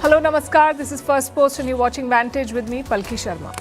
Hello, Namaskar. This is First Post and you're watching Vantage with me, Palki Sharma.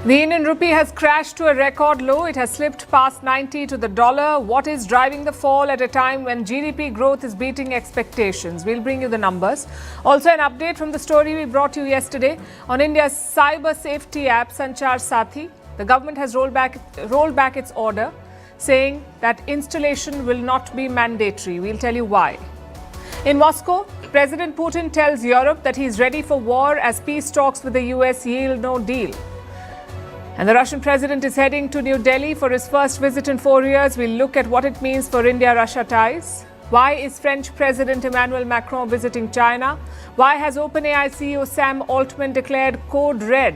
The Indian rupee has crashed to a record low. It has slipped past 90 to the dollar. What is driving the fall at a time when GDP growth is beating expectations? We'll bring you the numbers. Also, an update from the story we brought you yesterday on India's cyber safety app, Sanchar Sathi. The government has rolled back its order, saying that installation will not be mandatory. We'll tell you why. In Moscow, President Putin tells Europe that he's ready for war as peace talks with the US yield no deal. And the Russian president is heading to New Delhi for his first visit in 4 years. We'll look at what it means for India-Russia ties. Why is French President Emmanuel Macron visiting China? Why has OpenAI CEO Sam Altman declared code red?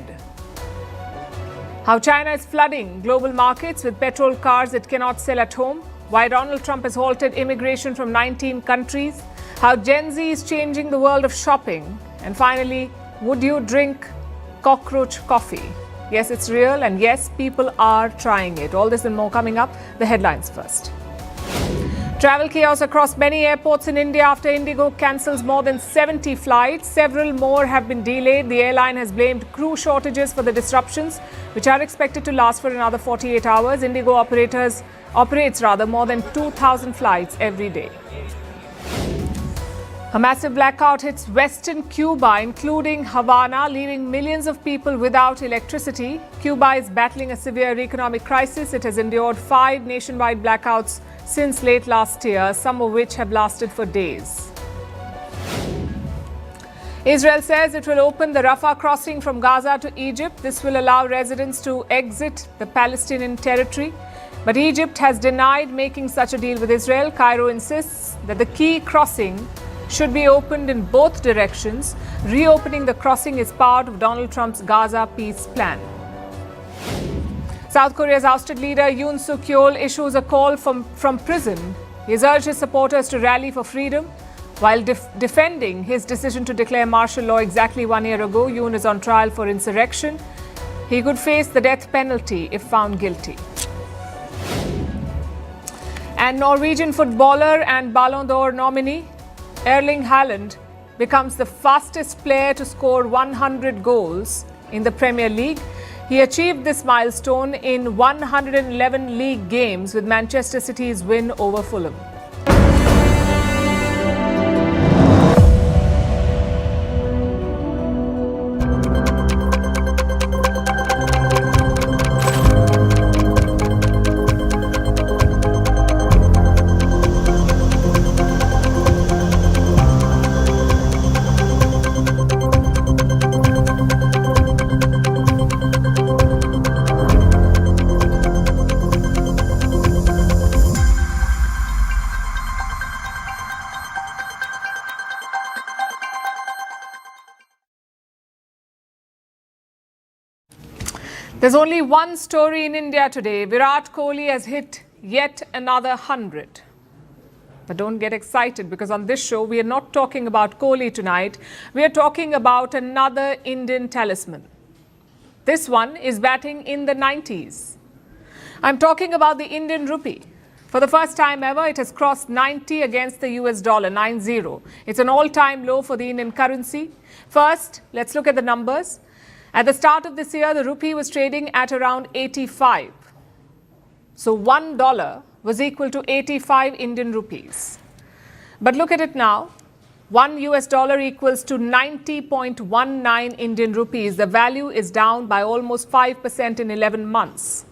How China is flooding global markets with petrol cars it cannot sell at home. Why Donald Trump has halted immigration from 19 countries. How Gen Z is changing the world of shopping. And finally, would you drink cockroach coffee? Yes, it's real, and yes, people are trying it. All this and more coming up. The headlines first. Travel chaos across many airports in India after Indigo cancels more than 70 flights. Several more have been delayed. The airline has blamed crew shortages for the disruptions, which are expected to last for another 48 hours. Indigo operates more than 2,000 flights every day. A massive blackout hits western Cuba, including Havana, leaving millions of people without electricity. Cuba is battling a severe economic crisis. It has endured 5 nationwide blackouts since late last year, some of which have lasted for days. Israel says it will open the Rafah crossing from Gaza to Egypt. This will allow residents to exit the Palestinian territory. But Egypt has denied making such a deal with Israel. Cairo insists that the key crossing should be opened in both directions. Reopening the crossing is part of Donald Trump's Gaza peace plan. South Korea's ousted leader Yoon Suk Yeol issues a call from prison. He has urged his supporters to rally for freedom. While defending his decision to declare martial law exactly 1 year ago, Yoon is on trial for insurrection. He could face the death penalty if found guilty. And Norwegian footballer and Ballon d'Or nominee Erling Haaland becomes the fastest player to score 100 goals in the Premier League. He achieved this milestone in 111 league games with Manchester City's win over Fulham. There's only one story in India today. Virat Kohli has hit yet another 100. But don't get excited, because on this show, we are not talking about Kohli tonight. We are talking about another Indian talisman. This one is batting in the 90s. I'm talking about the Indian rupee. For the first time ever, it has crossed 90 against the US dollar, 90. It's an all-time low for the Indian currency. First, let's look at the numbers. At the start of this year, the rupee was trading at around 85. So $1 was equal to 85 Indian rupees. But look at it now. $1 equals to 90.19 Indian rupees. The value is down by almost 5% in 11 months.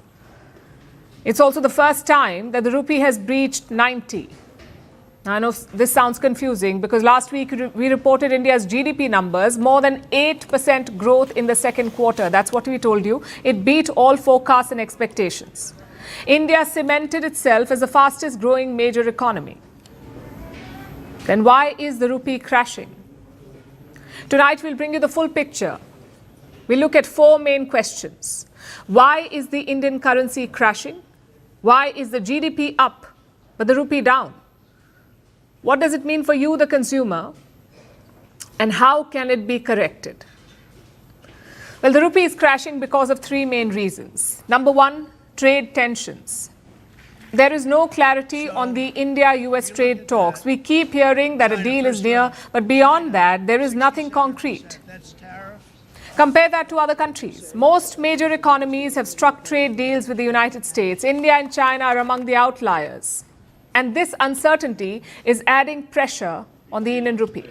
It's also the first time that the rupee has breached 90. I know this sounds confusing, because last week we reported India's GDP numbers, more than 8% growth in the second quarter. That's what we told you. It beat all forecasts and expectations. India cemented itself as the fastest growing major economy. Then why is the rupee crashing? Tonight we'll bring you the full picture. We'll look at 4 main questions. Why is the Indian currency crashing? Why is the GDP up but the rupee down. What does it mean for you, the consumer, and how can it be corrected? Well, the rupee is crashing because of three main reasons. Number one, trade tensions. There is no clarity on the India-US trade talks. We keep hearing that a deal is near, but beyond that, there is nothing concrete. Compare that to other countries. Most major economies have struck trade deals with the United States. India and China are among the outliers. And this uncertainty is adding pressure on the Indian rupee.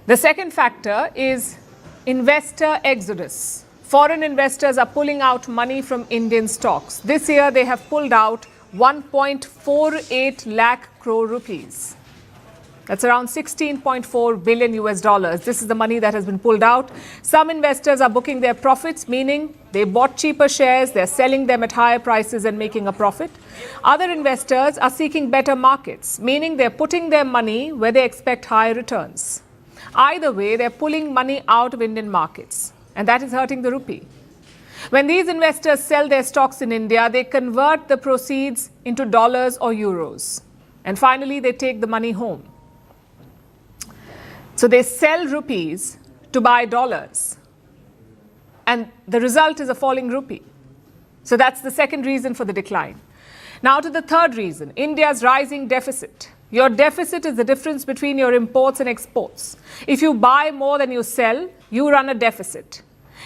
The second factor is investor exodus. Foreign investors are pulling out money from Indian stocks. This year, they have pulled out 1.48 lakh crore rupees. That's around 16.4 billion US dollars. This is the money that has been pulled out. Some investors are booking their profits, meaning they bought cheaper shares, they're selling them at higher prices and making a profit. Other investors are seeking better markets, meaning they're putting their money where they expect higher returns. Either way, they're pulling money out of Indian markets. And that is hurting the rupee. When these investors sell their stocks in India, they convert the proceeds into dollars or euros. And finally, they take the money home. So they sell rupees to buy dollars. And the result is a falling rupee. So that's the second reason for the decline. Now to the third reason, India's rising deficit. Your deficit is the difference between your imports and exports. If you buy more than you sell, you run a deficit.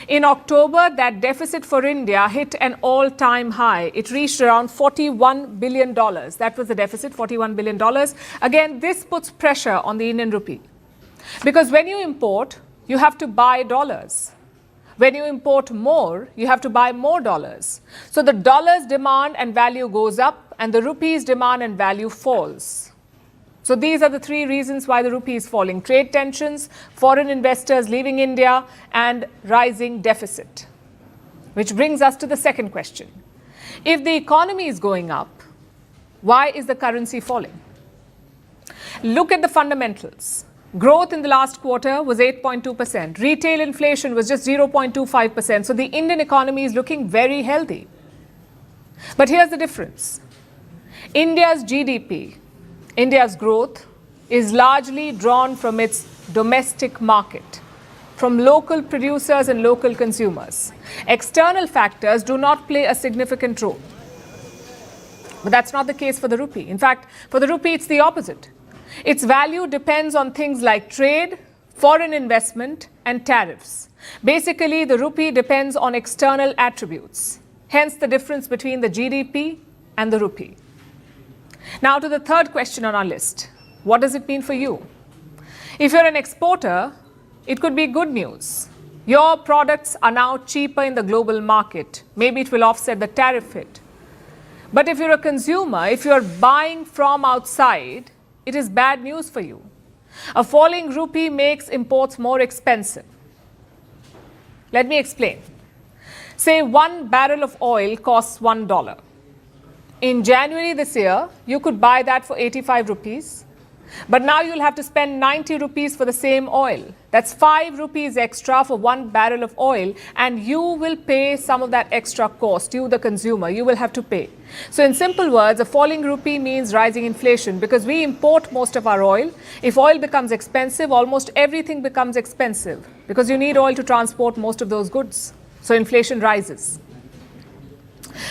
In October, that deficit for India hit an all-time high. It reached around $41 billion. That was the deficit, $41 billion. Again, this puts pressure on the Indian rupee. Because when you import, you have to buy dollars. When you import more, you have to buy more dollars. So the dollar's demand and value goes up and the rupee's demand and value falls. So these are the three reasons why the rupee is falling. Trade tensions, foreign investors leaving India, and rising deficit. Which brings us to the second question. If the economy is going up, why is the currency falling? Look at the fundamentals. Growth in the last quarter was 8.2%. Retail inflation was just 0.25%. So the Indian economy is looking very healthy. But here's the difference. India's GDP, India's growth, is largely drawn from its domestic market, from local producers and local consumers. External factors do not play a significant role. But that's not the case for the rupee. In fact, for the rupee, it's the opposite. Its value depends on things like trade, foreign investment, and tariffs. Basically, the rupee depends on external attributes, hence the difference between the GDP and the rupee. Now to the third question on our list. What does it mean for you? If you're an exporter, it could be good news. Your products are now cheaper in the global market. Maybe it will offset the tariff hit. But if you're a consumer, if you're buying from outside, it is bad news for you. A falling rupee makes imports more expensive. Let me explain. Say 1 barrel of oil costs $1. In January this year, you could buy that for 85 rupees. But now you'll have to spend 90 rupees for the same oil. That's 5 rupees extra for 1 barrel of oil, and you will pay some of that extra cost. You, the consumer, you will have to pay. So in simple words, a falling rupee means rising inflation because we import most of our oil. If oil becomes expensive, almost everything becomes expensive because you need oil to transport most of those goods. So inflation rises.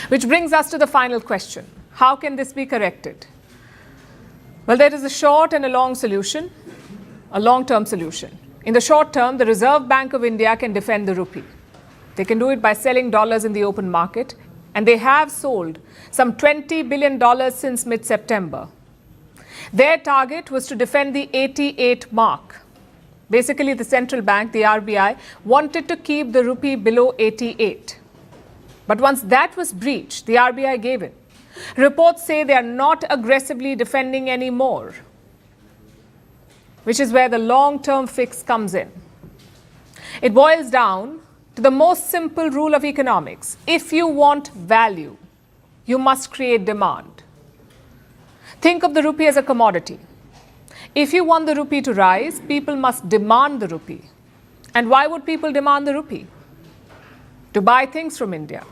Which brings us to the final question. How can this be corrected? Well, there is a short and a long solution, a long-term solution. In the short term, the Reserve Bank of India can defend the rupee. They can do it by selling dollars in the open market, and they have sold some $20 billion since mid-September. Their target was to defend the 88 mark. Basically, the central bank, the RBI, wanted to keep the rupee below 88. But once that was breached, the RBI gave in. Reports say they are not aggressively defending anymore, which is where the long-term fix comes in. It boils down to the most simple rule of economics. If you want value, you must create demand. Think of the rupee as a commodity. If you want the rupee to rise, people must demand the rupee. And why would people demand the rupee? To buy things from India.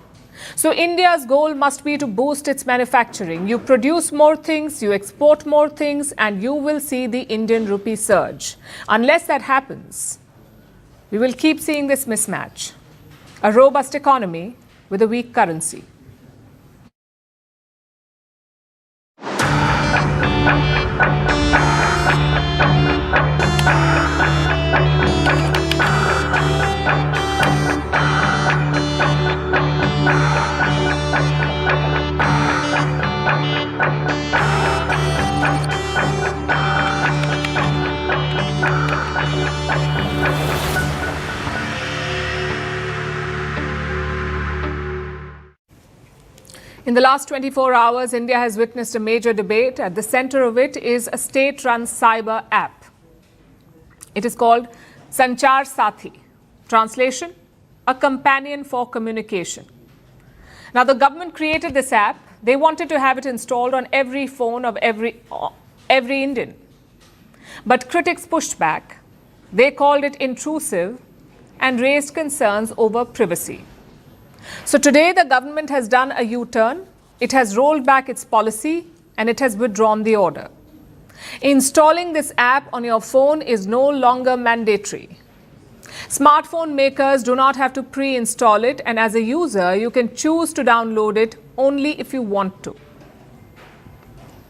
So India's goal must be to boost its manufacturing. You produce more things, you export more things, and you will see the Indian rupee surge. Unless that happens, we will keep seeing this mismatch. A robust economy with a weak currency. In the last 24 hours, India has witnessed a major debate. At the center of it is a state-run cyber app. It is called Sanchar Sathi. Translation, a companion for communication. Now, the government created this app. They wanted to have it installed on every phone of every Indian. But critics pushed back. They called it intrusive and raised concerns over privacy. So today the government has done a U-turn. It has rolled back its policy and it has withdrawn the order. Installing this app on your phone is no longer mandatory. Smartphone makers do not have to pre-install it, and as a user, you can choose to download it only if you want to.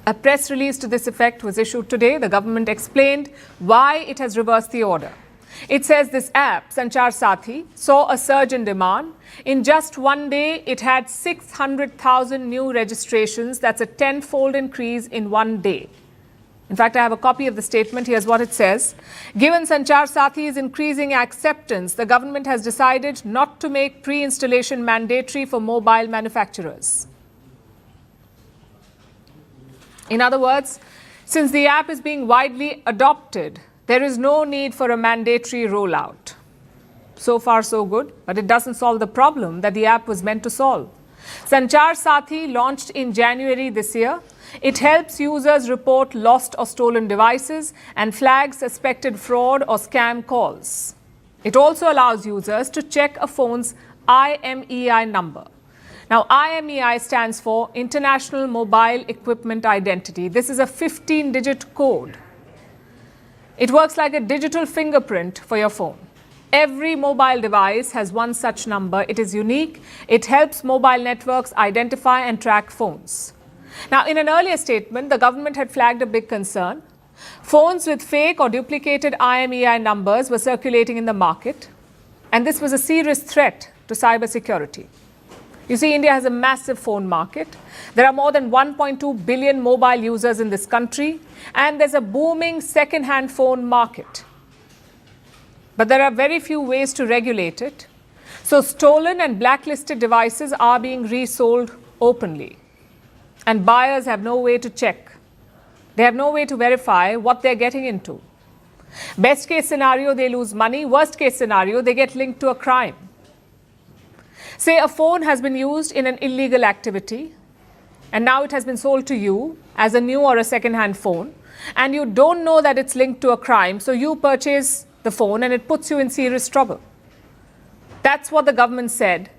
A press release to this effect was issued today. The government explained why it has reversed the order. It says this app, Sanchar Sathi, saw a surge in demand. In just one day, it had 600,000 new registrations. That's a 10-fold increase in one day. In fact, I have a copy of the statement. Here's what it says. Given Sanchar Sathi's increasing acceptance, the government has decided not to make pre-installation mandatory for mobile manufacturers. In other words, since the app is being widely adopted, there is no need for a mandatory rollout. So far, so good, but it doesn't solve the problem that the app was meant to solve. Sanchar Sathi launched in January this year. It helps users report lost or stolen devices and flag suspected fraud or scam calls. It also allows users to check a phone's IMEI number. Now, IMEI stands for International Mobile Equipment Identity. This is a 15-digit code. It works like a digital fingerprint for your phone. Every mobile device has one such number. It is unique. It helps mobile networks identify and track phones. Now, in an earlier statement, the government had flagged a big concern. Phones with fake or duplicated IMEI numbers were circulating in the market, and this was a serious threat to cybersecurity. You see, India has a massive phone market. There are more than 1.2 billion mobile users in this country, and there's a booming second-hand phone market. But there are very few ways to regulate it. So stolen and blacklisted devices are being resold openly, and buyers have no way to check. They have no way to verify what they're getting into. Best case scenario, they lose money. Worst case scenario, they get linked to a crime. Say a phone has been used in an illegal activity, and now it has been sold to you as a new or a second-hand phone, and you don't know that it's linked to a crime, so you purchase the phone and it puts you in serious trouble. That's what the government said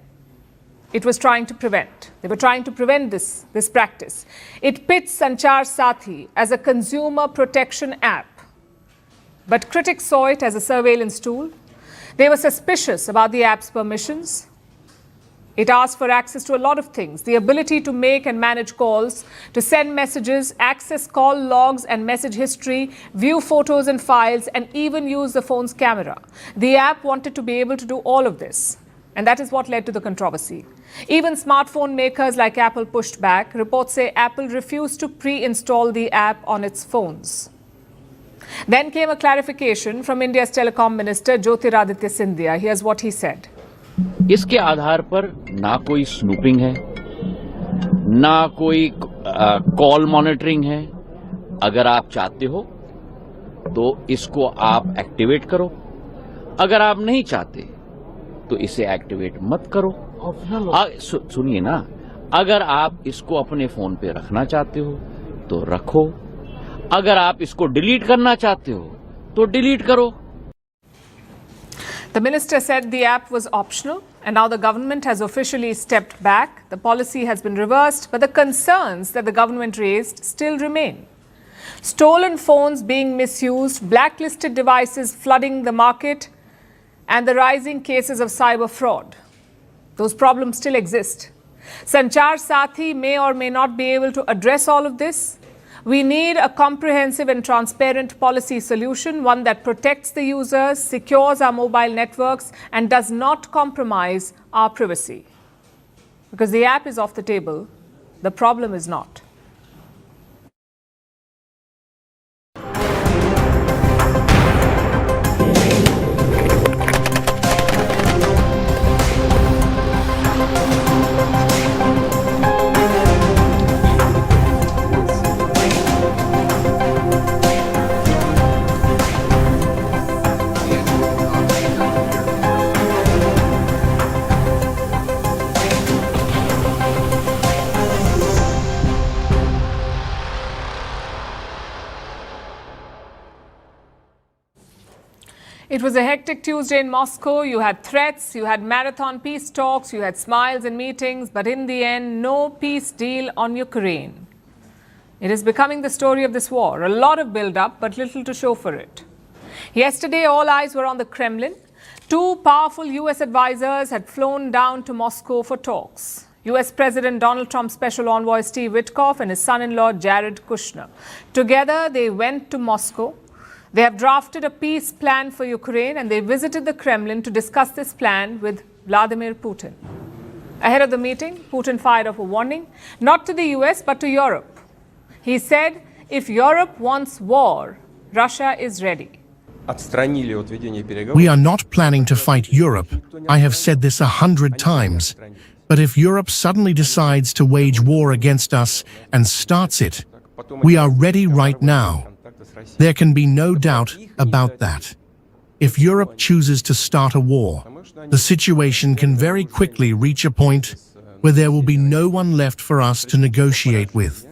it was trying to prevent. They were trying to prevent this practice. It pits Sanchar Sathi as a consumer protection app, but critics saw it as a surveillance tool. They were suspicious about the app's permissions. It asked for access to a lot of things: the ability to make and manage calls, to send messages, access call logs and message history, view photos and files, and even use the phone's camera. The app wanted to be able to do all of this, and that is what led to the controversy. Even smartphone makers like Apple pushed back. Reports say Apple refused to pre-install the app on its phones. Then came a clarification from India's telecom minister Jyotiraditya Scindia. Here's what he said. इसके आधार पर ना कोई snooping है, ना कोई call monitoring है। अगर आप चाहते हो तो इसको आप एक्टिवेट करो, अगर आप नहीं चाहते तो इसे एक्टिवेट मत करो। सुनिए ना, अगर आप इसको अपने फोन पे रखना चाहते हो तो रखो, अगर आप इसको डिलीट करना चाहते हो तो डिलीट करो। The minister said the app was optional, and now the government has officially stepped back. The policy has been reversed, but the concerns that the government raised still remain. Stolen phones being misused, blacklisted devices flooding the market, and the rising cases of cyber fraud. Those problems still exist. Sanchar Sathi may or may not be able to address all of this. We need a comprehensive and transparent policy solution, one that protects the users, secures our mobile networks, and does not compromise our privacy. Because the app is off the table, the problem is not. It was a hectic Tuesday in Moscow. You had threats, you had marathon peace talks, you had smiles and meetings, but in the end, no peace deal on Ukraine. It is becoming the story of this war. A lot of build-up, but little to show for it. Yesterday, all eyes were on the Kremlin. Two powerful US advisors had flown down to Moscow for talks. US President Donald Trump's special envoy Steve Witkoff and his son-in-law Jared Kushner. Together, they went to Moscow. They have drafted a peace plan for Ukraine, and they visited the Kremlin to discuss this plan with Vladimir Putin. Ahead of the meeting, Putin fired off a warning, not to the US, but to Europe. He said, if Europe wants war, Russia is ready. We are not planning to fight Europe. I have said this 100 times. But if Europe suddenly decides to wage war against us and starts it, we are ready right now. There can be no doubt about that. If Europe chooses to start a war, the situation can very quickly reach a point where there will be no one left for us to negotiate with.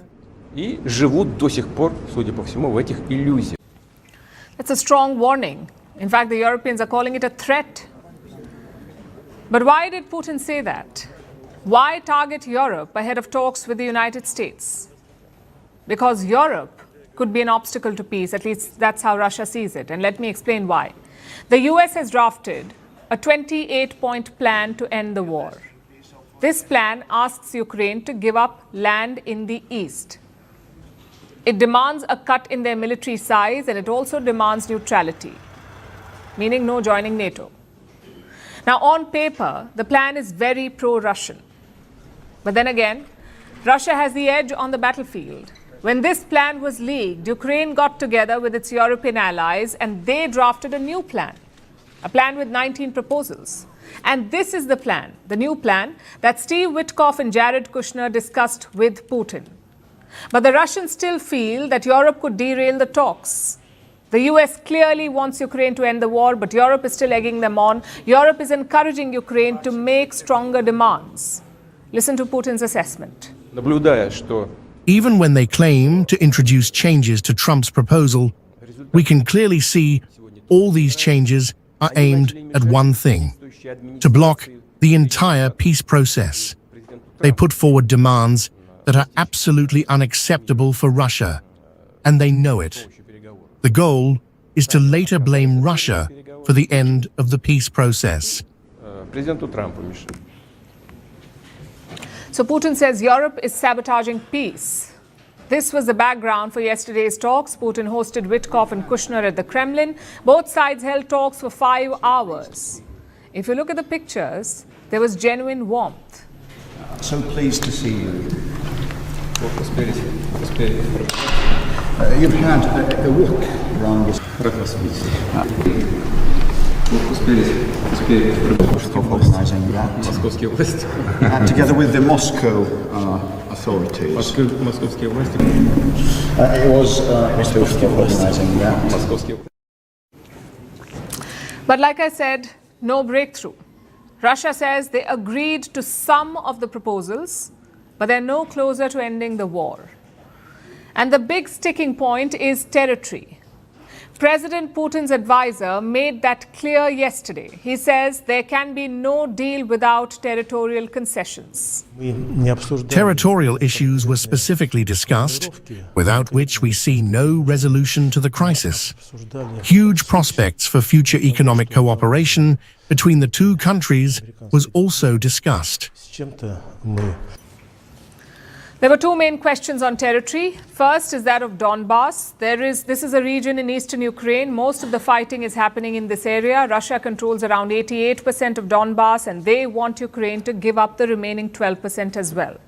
That's a strong warning. In fact, the Europeans are calling it a threat. But why did Putin say that? Why target Europe ahead of talks with the United States? Because Europe could be an obstacle to peace. At least that's how Russia sees it. And let me explain why. The US has drafted a 28-point plan to end the war. This plan asks Ukraine to give up land in the east. It demands a cut in their military size, and it also demands neutrality, meaning no joining NATO. Now, on paper, the plan is very pro-Russian. But then again, Russia has the edge on the battlefield. When this plan was leaked, Ukraine got together with its European allies and they drafted a new plan, a plan with 19 proposals. And this is the plan, the new plan that Steve Witkoff and Jared Kushner discussed with Putin. But the Russians still feel that Europe could derail the talks. The US clearly wants Ukraine to end the war, but Europe is still egging them on. Europe is encouraging Ukraine to make stronger demands. Listen to Putin's assessment. Even when they claim to introduce changes to Trump's proposal, we can clearly see all these changes are aimed at one thing: to block the entire peace process. They put forward demands that are absolutely unacceptable for Russia, and they know it. The goal is to later blame Russia for the end of the peace process. So Putin says Europe is sabotaging peace. This was the background for yesterday's talks. Putin hosted Witkoff and Kushner at the Kremlin. Both sides held talks for 5 hours. If you look at the pictures, there was genuine warmth. So pleased to see you. You've had a walk around this. Organising that together with the Moscow authorities. It was organising that. But like I said, no breakthrough. Russia says they agreed to some of the proposals, but they're no closer to ending the war. And the big sticking point is territory. President Putin's advisor made that clear yesterday. He says there can be no deal without territorial concessions. Territorial issues were specifically discussed, without which we see no resolution to the crisis. Huge prospects for future economic cooperation between the two countries was also discussed. There were two main questions on territory. First is that of Donbass. This is a region in eastern Ukraine. Most of the fighting is happening in this area. Russia controls around 88% of Donbass, and they want Ukraine to give up the remaining 12% as well.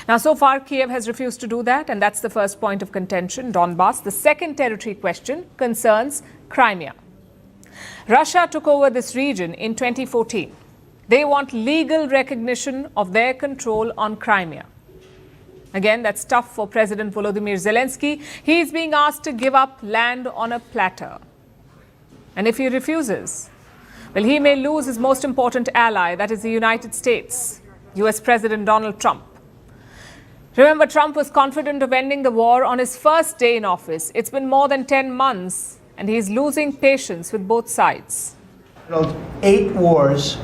Now, so far, Kiev has refused to do that, and that's the first point of contention, Donbass. The second territory question concerns Crimea. Russia took over this region in 2014. They want legal recognition of their control on Crimea. Again, that's tough for President Volodymyr Zelensky. He is being asked to give up land on a platter. And if he refuses, well, he may lose his most important ally, that is the United States, US President Donald Trump. Remember, Trump was confident of ending the war on his first day in office. It's been more than 10 months, and he's losing patience with both sides. 8 wars.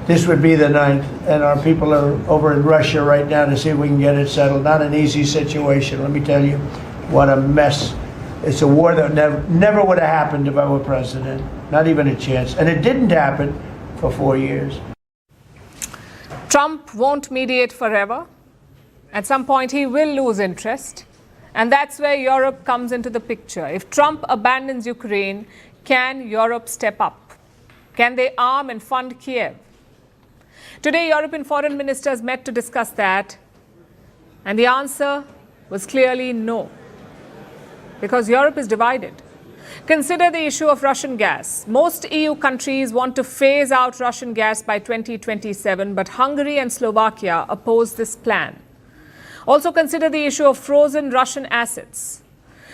This would be the 9th, and our people are over in Russia right now to see if we can get it settled. Not an easy situation, let me tell you. What a mess. It's a war that never would have happened if I were president. Not even a chance. And it didn't happen for 4 years. Trump won't mediate forever. At some point, he will lose interest. And that's where Europe comes into the picture. If Trump abandons Ukraine, can Europe step up? Can they arm and fund Kiev? Today, European foreign ministers met to discuss that, and the answer was clearly no, because Europe is divided. Consider the issue of Russian gas. Most EU countries want to phase out Russian gas by 2027, but Hungary and Slovakia oppose this plan. Also consider the issue of frozen Russian assets.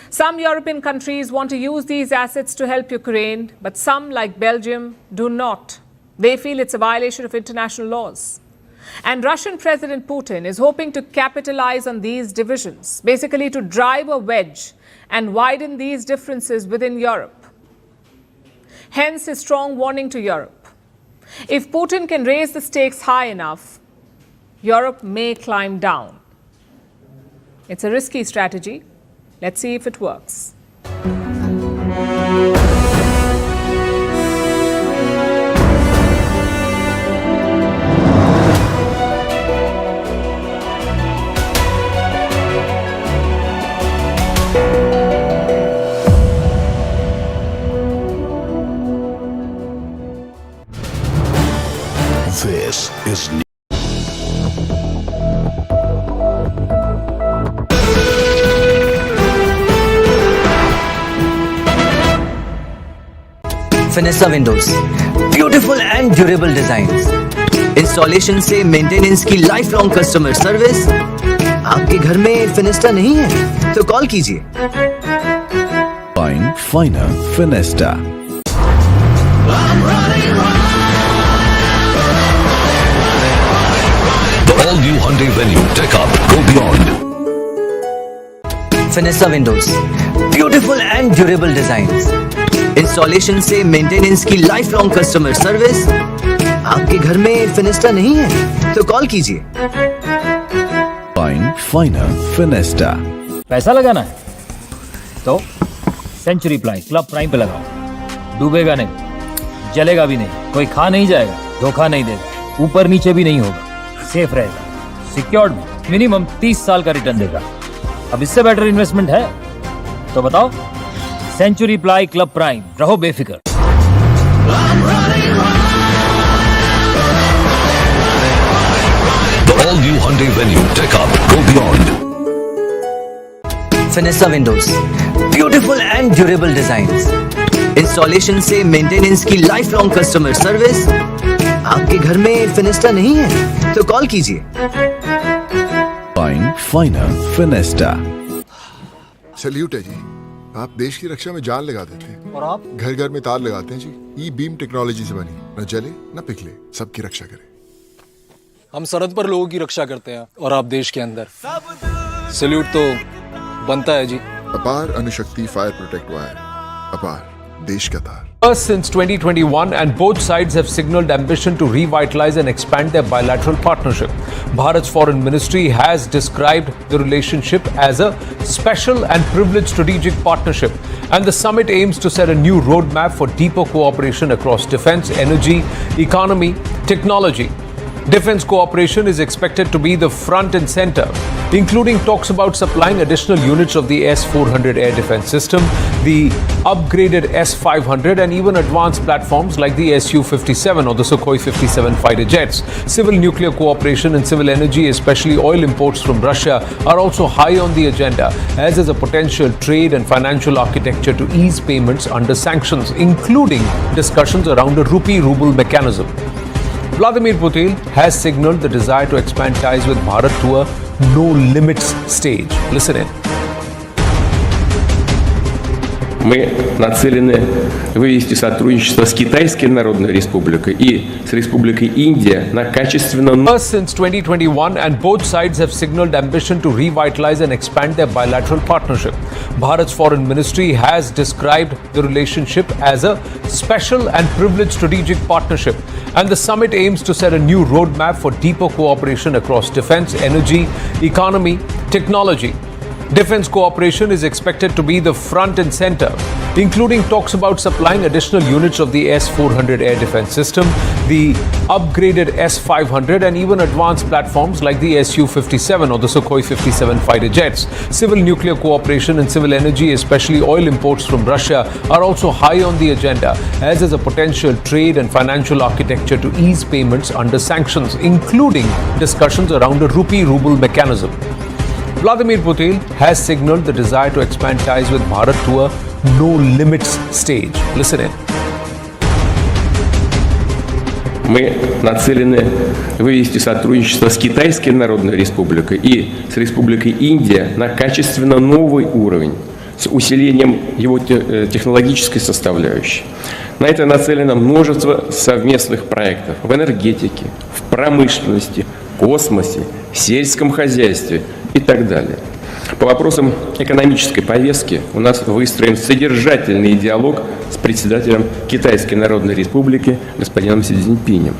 Some European countries want to use these assets to help Ukraine, but some, like Belgium, do not. They feel it's a violation of international laws. And Russian President Putin is hoping to capitalize on these divisions, basically to drive a wedge and widen these differences within Europe. Hence his strong warning to Europe. If Putin can raise the stakes high enough, Europe may climb down. It's a risky strategy. Let's see if it works. This is Finessa Windows, beautiful and durable designs. Installation से maintenance की life long customer service. आपके घर में फिनेस्टा नहीं है तो call कीजिए. Find Finer Finesta. The all-new Hyundai Venue. Tech up, go beyond. Finessa Windows, beautiful and durable designs. Installation से मेंटेनेंस की लाइफ लॉन्ग कस्टमर सर्विस. आपके घर में फिनेस्टा नहीं है तो कॉल कीजिए. Find Finer Finesta. पैसा लगाना है तो सेंचुरी प्लाई क्लब प्राइम पे लगाओ. डूबेगा नहीं, जलेगा भी नहीं, कोई खा नहीं जाएगा, धोखा नहीं देगा, ऊपर नीचे भी नहीं होगा, सेफ रहेगा, सिक्योर्ड भी, मिनिमम 30 साल का रिटर्न देगा. अब इससे बेटर इन्वेस्टमेंट है तो बताओ. सेंचुरी प्लाई क्लब प्राइम, रहो बेफिक्र. The all-new Hyundai Venue. Tech up, go beyond. Finessa Windows, beautiful and durable designs. Installation से मेंटेनेंस की लाइफ लॉन्ग कस्टमर सर्विस. आपके घर में फिनेस्टा नहीं है तो कॉल कीजिए. Find Finer Finesta. सैल्यूट है जी. आप देश की रक्षा में जान लगा देते हैं और आप घर घर में तार लगाते हैं जी. ई बीम टेक्नोलॉजी से बनी, न जले न पिघले, सबकी रक्षा करे. हम सरहद पर लोगों की रक्षा करते हैं और आप देश के अंदर. सैल्यूट तो बनता है जी. अपार अनुशक्ति फायर प्रोटेक्ट वायर अपार देश का तार First since 2021, and both sides have signaled ambition to revitalize and expand their bilateral partnership. Bharat's foreign ministry has described the relationship as a special and privileged strategic partnership, and the summit aims to set a new roadmap for deeper cooperation across defense, energy, economy, technology. Defense cooperation is expected to be the front and center, including talks about supplying additional units of the S-400 air defense system, the upgraded S-500, and even advanced platforms like the Su-57 or the Sukhoi 57 fighter jets. Civil nuclear cooperation and civil energy, especially oil imports from Russia, are also high on the agenda, as is a potential trade and financial architecture to ease payments under sanctions, including discussions around a rupee-ruble mechanism. Vladimir Putin has signaled the desire to expand ties with Bharat to a no-limits stage. Listen in. Мы нацелены вывести сотрудничество с Китайской Народной Республикой и с Республикой Индия на качественно... First since 2021, and both sides have signaled ambition to revitalize and expand their bilateral partnership. Bharat's foreign ministry has described the relationship as a special and privileged strategic partnership, and the summit aims to set a new roadmap for deeper cooperation across defense, energy, economy, technology. Defense cooperation is expected to be the front and center, including talks about supplying additional units of the S-400 air defense system, the upgraded S-500, and even advanced platforms like the Su-57 or the Sukhoi 57 fighter jets. Civil nuclear cooperation and civil energy, especially oil imports from Russia, are also high on the agenda, as is a potential trade and financial architecture to ease payments under sanctions, including discussions around a rupee-ruble mechanism. Vladimir Putin has signaled the desire to expand ties with Bharat to a no-limits stage. Listen in. Мы нацелены вывести сотрудничество с Китайской Народной Республикой и с Республикой Индия на качественно новый уровень с усилением его технологической составляющей. На это нацелено множество совместных проектов в энергетике, в промышленности, космосе, сельском хозяйстве и так далее. По вопросам экономической повестки у нас выстроен содержательный диалог с председателем Китайской Народной Республики господином Си Цзиньпинем.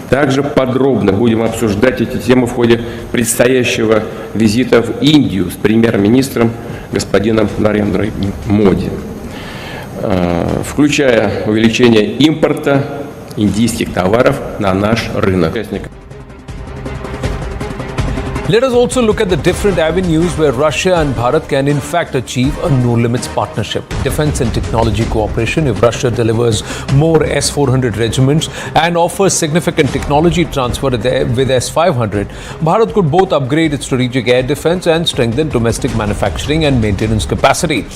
Также подробно будем обсуждать эти темы в ходе предстоящего визита в Индию с премьер-министром господином Нарендрой Моди, включая увеличение импорта индийских товаров на наш рынок. Let us also look at the different avenues where Russia and Bharat can in fact achieve a no-limits partnership. Defense and technology cooperation. If Russia delivers more S-400 regiments and offers significant technology transfer with S-500, Bharat could both upgrade its strategic air defense and strengthen domestic manufacturing and maintenance capacity.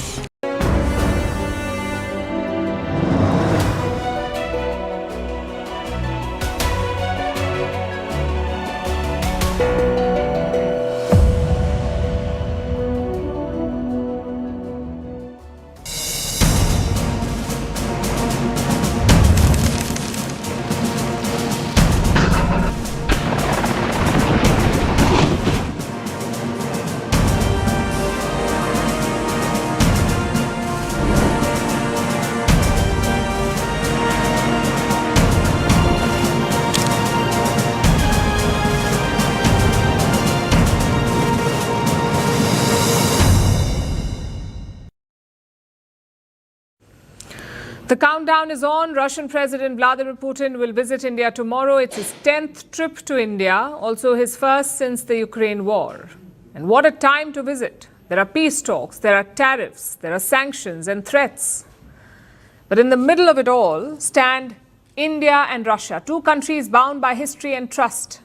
The countdown is on. Russian President Vladimir Putin will visit India tomorrow. It's his 10th trip to India, also his first since the Ukraine war. And what a time to visit. There are peace talks, there are tariffs, there are sanctions and threats. But in the middle of it all stand India and Russia, two countries bound by history and trust.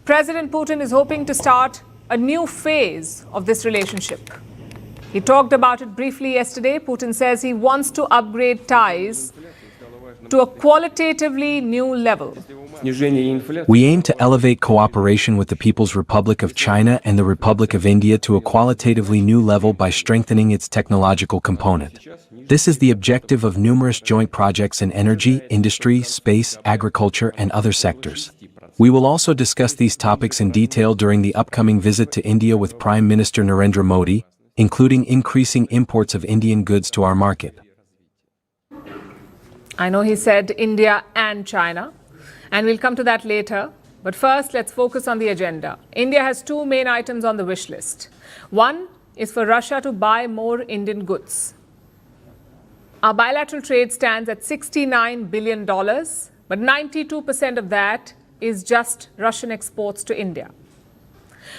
President Putin is hoping to start a new phase of this relationship. He talked about it briefly yesterday. Putin says he wants to upgrade ties to a qualitatively new level. We aim to elevate cooperation with the People's Republic of China and the Republic of India to a qualitatively new level by strengthening its technological component. This is the objective of numerous joint projects in energy, industry, space, agriculture, and other sectors. We will also discuss these topics in detail during the upcoming visit to India with Prime Minister Narendra Modi, including increasing imports of Indian goods to our market. I know he said India and China, and we'll come to that later. But first, let's focus on the agenda. India has two main items on the wish list. One is for Russia to buy more Indian goods. Our bilateral trade stands at $69 billion, but 92% of that is just Russian exports to India.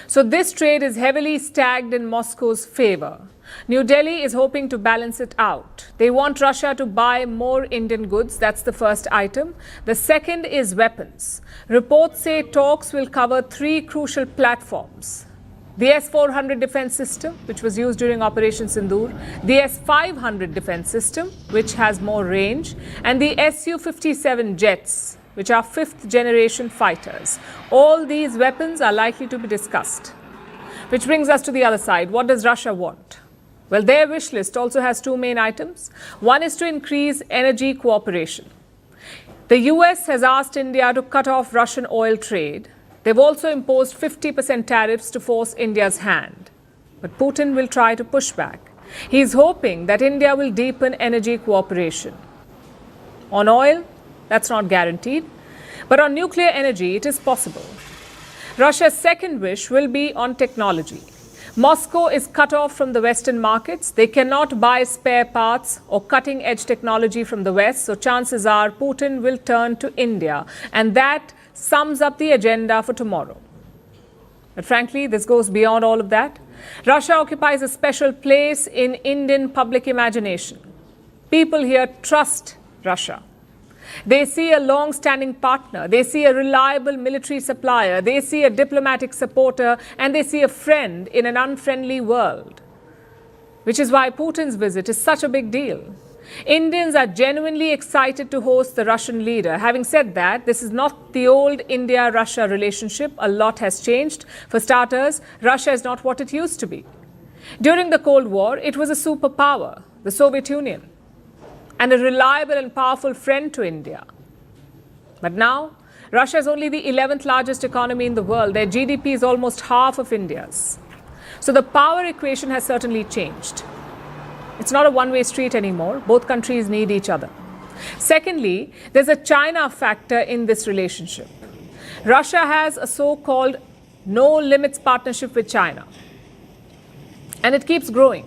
So this trade is heavily stacked in Moscow's favor. New Delhi is hoping to balance it out. They want Russia to buy more Indian goods. That's the first item. The second is weapons. Reports say talks will cover three crucial platforms: the S-400 defense system, which was used during Operation Sindoor, the S-500 defense system, which has more range, and the Su-57 jets, which are fifth-generation fighters. All these weapons are likely to be discussed. Which brings us to the other side. What does Russia want? Well, their wish list also has two main items. One is to increase energy cooperation. The US has asked India to cut off Russian oil trade. They've also imposed 50% tariffs to force India's hand. But Putin will try to push back. He's hoping that India will deepen energy cooperation. On oil, that's not guaranteed. But on nuclear energy, it is possible. Russia's second wish will be on technology. Moscow is cut off from the Western markets. They cannot buy spare parts or cutting-edge technology from the West, so chances are Putin will turn to India. And that sums up the agenda for tomorrow. But frankly, this goes beyond all of that. Russia occupies a special place in Indian public imagination. People here trust Russia. They see a long-standing partner. They see a reliable military supplier. They see a diplomatic supporter, and they see a friend in an unfriendly world. Which is why Putin's visit is such a big deal. Indians are genuinely excited to host the Russian leader. Having said that, this is not the old India-Russia relationship. A lot has changed. For starters, Russia is not what it used to be. During the Cold War, it was a superpower, the Soviet Union, and a reliable and powerful friend to India. But now, Russia is only the 11th largest economy in the world. Their GDP is almost half of India's. So the power equation has certainly changed. It's not a one-way street anymore. Both countries need each other. Secondly, there's a China factor in this relationship. Russia has a so-called no-limits partnership with China, and it keeps growing.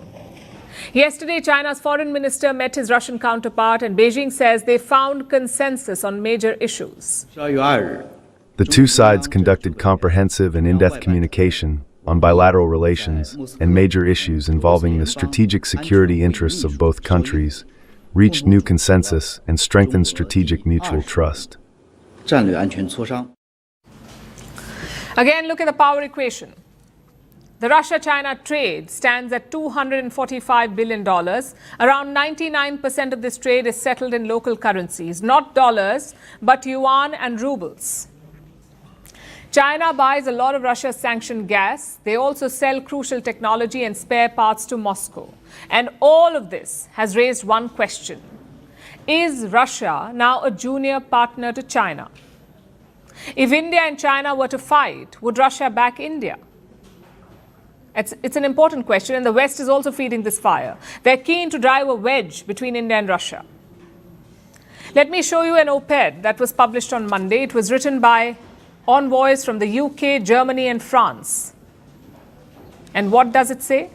Yesterday, China's foreign minister met his Russian counterpart, and Beijing says they found consensus on major issues. The two sides conducted comprehensive and in-depth communication on bilateral relations and major issues involving the strategic security interests of both countries, reached new consensus, and strengthened strategic mutual trust. Again, look at the power equation. The Russia-China trade stands at $245 billion. Around 99% of this trade is settled in local currencies, not dollars, but yuan and rubles. China buys a lot of Russia's sanctioned gas. They also sell crucial technology and spare parts to Moscow. And all of this has raised one question. Is Russia now a junior partner to China? If India and China were to fight, would Russia back India? It's an important question, and the West is also feeding this fire. They're keen to drive a wedge between India and Russia. Let me show you an op-ed that was published on Monday. It was written by envoys from the UK, Germany, and France. And what does it say?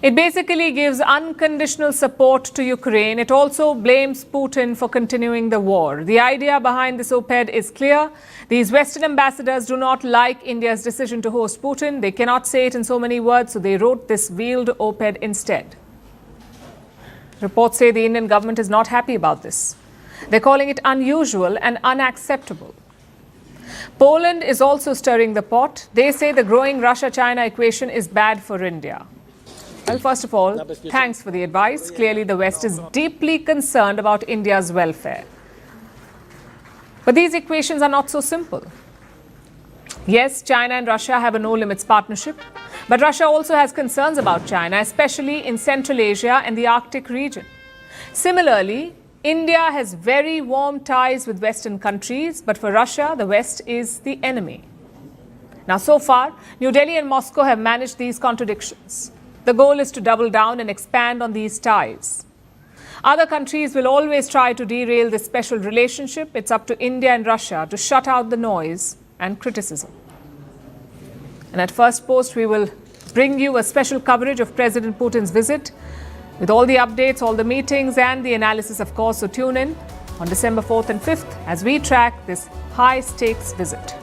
It basically gives unconditional support to Ukraine. It also blames Putin for continuing the war. The idea behind this op-ed is clear. These Western ambassadors do not like India's decision to host Putin. They cannot say it in so many words, so they wrote this veiled op-ed instead. Reports say the Indian government is not happy about this. They're calling it unusual and unacceptable. Poland is also stirring the pot. They say the growing Russia-China equation is bad for India. Well, first of all, thanks for the advice. Clearly, the West is deeply concerned about India's welfare. But these equations are not so simple. Yes, China and Russia have a no-limits partnership, but Russia also has concerns about China, especially in Central Asia and the Arctic region. Similarly, India has very warm ties with Western countries, but for Russia, the West is the enemy. Now, so far, New Delhi and Moscow have managed these contradictions. The goal is to double down and expand on these ties. Other countries will always try to derail this special relationship. It's up to India and Russia to shut out the noise and criticism. And at First Post, we will bring you a special coverage of President Putin's visit with all the updates, all the meetings and the analysis, of course. So tune in on December 4th and 5th as we track this high-stakes visit.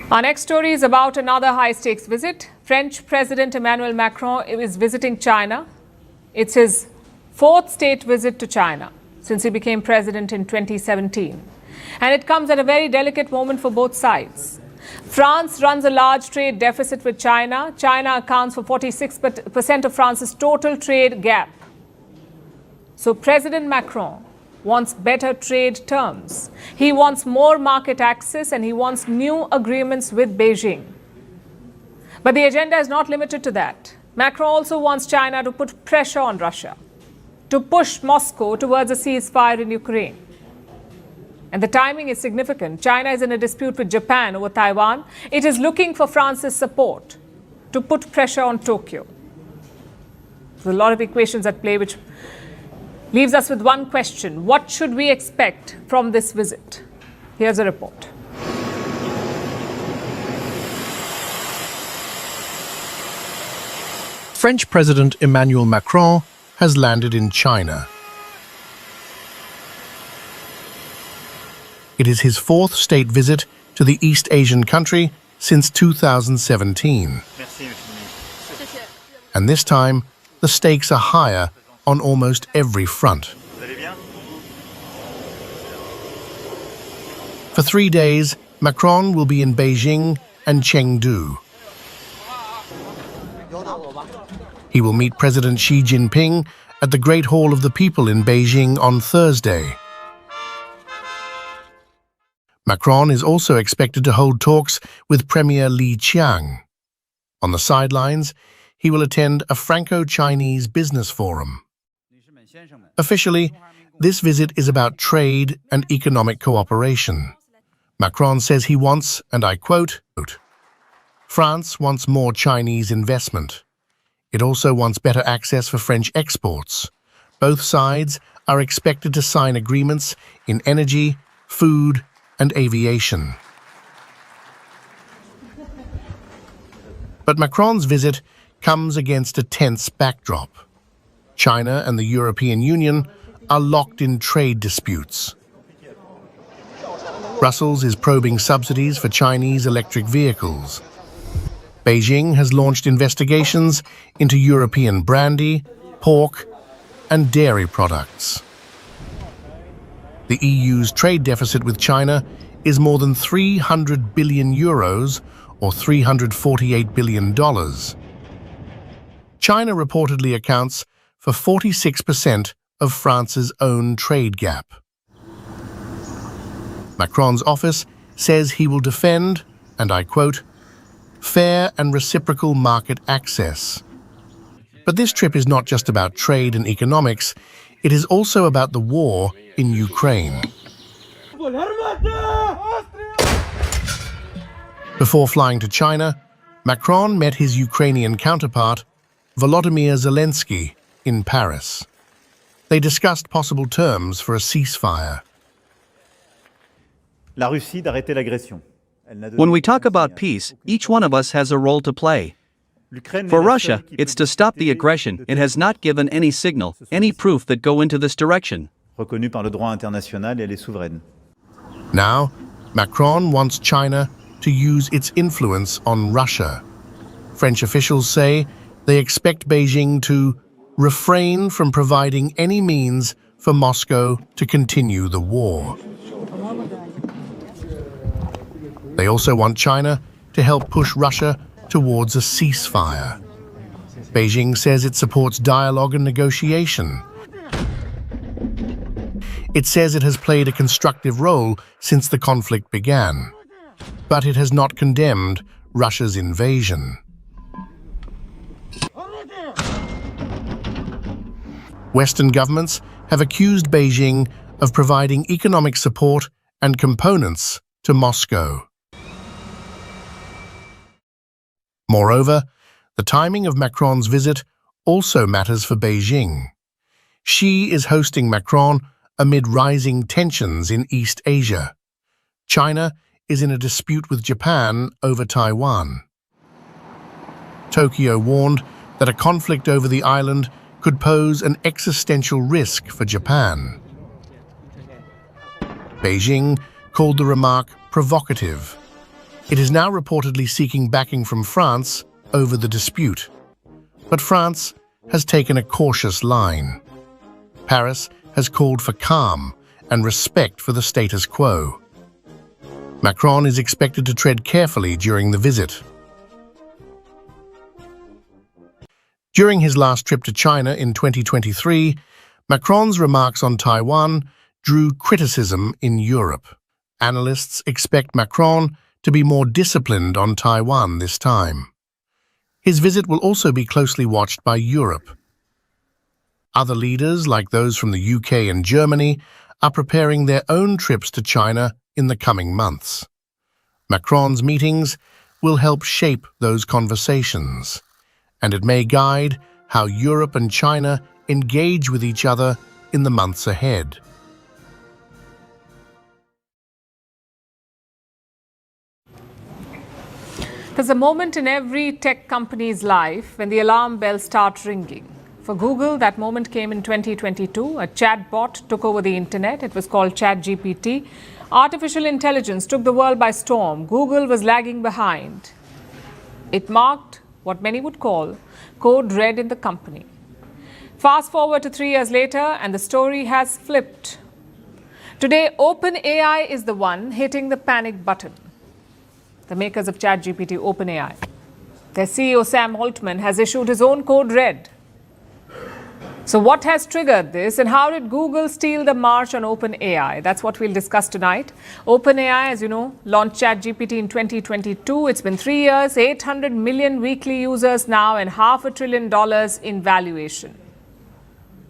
Our next story is about another high-stakes visit. French President Emmanuel Macron is visiting China. It's his fourth state visit to China since he became president in 2017. And it comes at a very delicate moment for both sides. France runs a large trade deficit with China. China accounts for 46% of France's total trade gap. So President Macron wants better trade terms. He wants more market access and he wants new agreements with Beijing. But the agenda is not limited to that. Macron also wants China to put pressure on Russia, to push Moscow towards a ceasefire in Ukraine. And the timing is significant. China is in a dispute with Japan over Taiwan. It is looking for France's support to put pressure on Tokyo. There's a lot of equations at play, which leaves us with one question. What should we expect from this visit? Here's a report. French President Emmanuel Macron has landed in China. It is his fourth state visit to the East Asian country since 2017. And this time, the stakes are higher on almost every front. For 3 days, Macron will be in Beijing and Chengdu. He will meet President Xi Jinping at the Great Hall of the People in Beijing on Thursday. Macron is also expected to hold talks with Premier Li Qiang. On the sidelines, he will attend a Franco-Chinese business forum. Officially, this visit is about trade and economic cooperation. Macron says he wants, and I quote, France wants more Chinese investment. It also wants better access for French exports. Both sides are expected to sign agreements in energy, food, and aviation. But Macron's visit comes against a tense backdrop. China and the European Union are locked in trade disputes. Brussels is probing subsidies for Chinese electric vehicles. Beijing has launched investigations into European brandy, pork, and dairy products. The EU's trade deficit with China is more than 300 billion euros, or $348 billion. China reportedly accounts for 46% of France's own trade gap. Macron's office says he will defend, and I quote, fair and reciprocal market access. But this trip is not just about trade and economics, it is also about the war in Ukraine. Before flying to China, Macron met his Ukrainian counterpart, Volodymyr Zelensky, in Paris. They discussed possible terms for a ceasefire. When we talk about peace, each one of us has a role to play. For Russia, it's to stop the aggression. It has not given any signal, any proof that go into this direction. Now, Macron wants China to use its influence on Russia. French officials say they expect Beijing to refrain from providing any means for Moscow to continue the war. They also want China to help push Russia towards a ceasefire. Beijing says it supports dialogue and negotiation. It says it has played a constructive role since the conflict began, but it has not condemned Russia's invasion. Western governments have accused Beijing of providing economic support and components to Moscow. Moreover, the timing of Macron's visit also matters for Beijing. Xi is hosting Macron amid rising tensions in East Asia. China is in a dispute with Japan over Taiwan. Tokyo warned that a conflict over the island could pose an existential risk for Japan. Beijing called the remark provocative. It is now reportedly seeking backing from France over the dispute. But France has taken a cautious line. Paris has called for calm and respect for the status quo. Macron is expected to tread carefully during the visit. During his last trip to China in 2023, Macron's remarks on Taiwan drew criticism in Europe. Analysts expect Macron to be more disciplined on Taiwan this time. His visit will also be closely watched by Europe. Other leaders, like those from the UK and Germany, are preparing their own trips to China in the coming months. Macron's meetings will help shape those conversations, and it may guide how Europe and China engage with each other in the months ahead. There's a moment in every tech company's life when the alarm bells start ringing. For Google, that moment came in 2022. A chatbot took over the internet. It was called ChatGPT. Artificial intelligence took the world by storm. Google was lagging behind. It marked what many would call code red in the company. Fast forward to 3 years later, and the story has flipped. Today, OpenAI is the one hitting the panic button. The makers of ChatGPT, OpenAI. Their CEO, Sam Altman, has issued his own code red. So what has triggered this, and how did Google steal the march on OpenAI? That's what we'll discuss tonight. OpenAI, as you know, launched ChatGPT in 2022. It's been 3 years, 800 million weekly users now, and $500 billion in valuation.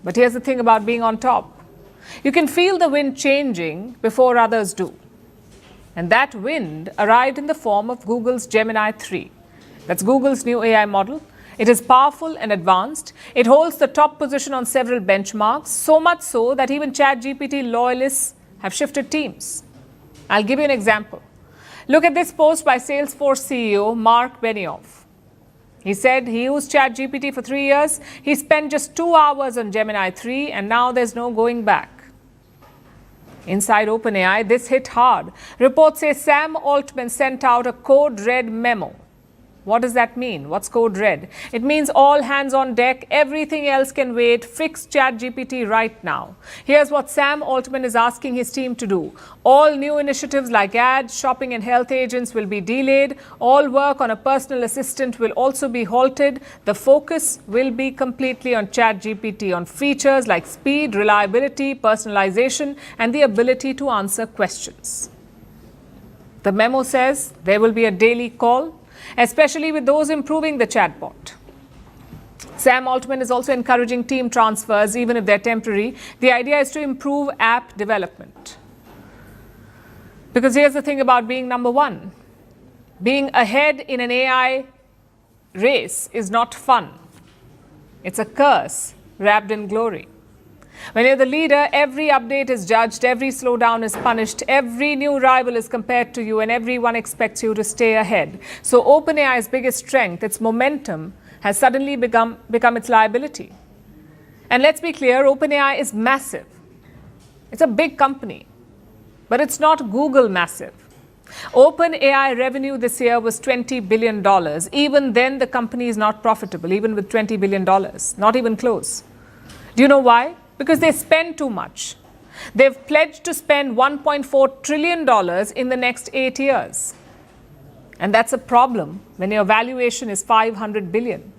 But here's the thing about being on top. You can feel the wind changing before others do. And that wind arrived in the form of Google's Gemini 3. That's Google's new AI model. It is powerful and advanced. It holds the top position on several benchmarks, so much so that even ChatGPT loyalists have shifted teams. I'll give you an example. Look at this post by Salesforce CEO Mark Benioff. He said he used ChatGPT for 3 years. He spent just 2 hours on Gemini 3, and now there's no going back. Inside OpenAI, this hit hard. Reports say Sam Altman sent out a code red memo. What does that mean? What's code red? It means all hands on deck, everything else can wait, fix ChatGPT right now. Here's what Sam Altman is asking his team to do. All new initiatives like ads, shopping and health agents will be delayed. All work on a personal assistant will also be halted. The focus will be completely on ChatGPT, on features like speed, reliability, personalization, and the ability to answer questions. The memo says there will be a daily call, especially with those improving the chatbot. Sam Altman is also encouraging team transfers, even if they're temporary. The idea is to improve app development. Because here's the thing about being number one. Being ahead in an AI race is not fun. It's a curse wrapped in glory. When you're the leader, every update is judged, every slowdown is punished, every new rival is compared to you, and everyone expects you to stay ahead. So OpenAI's biggest strength, its momentum, has suddenly become its liability. And let's be clear, OpenAI is massive. It's a big company, but it's not Google massive. OpenAI revenue this year was $20 billion. Even then, the company is not profitable, even with $20 billion, not even close. Do you know why? Because they spend too much. They've pledged to spend $1.4 trillion in the next 8 years. And that's a problem when your valuation is $500 billion.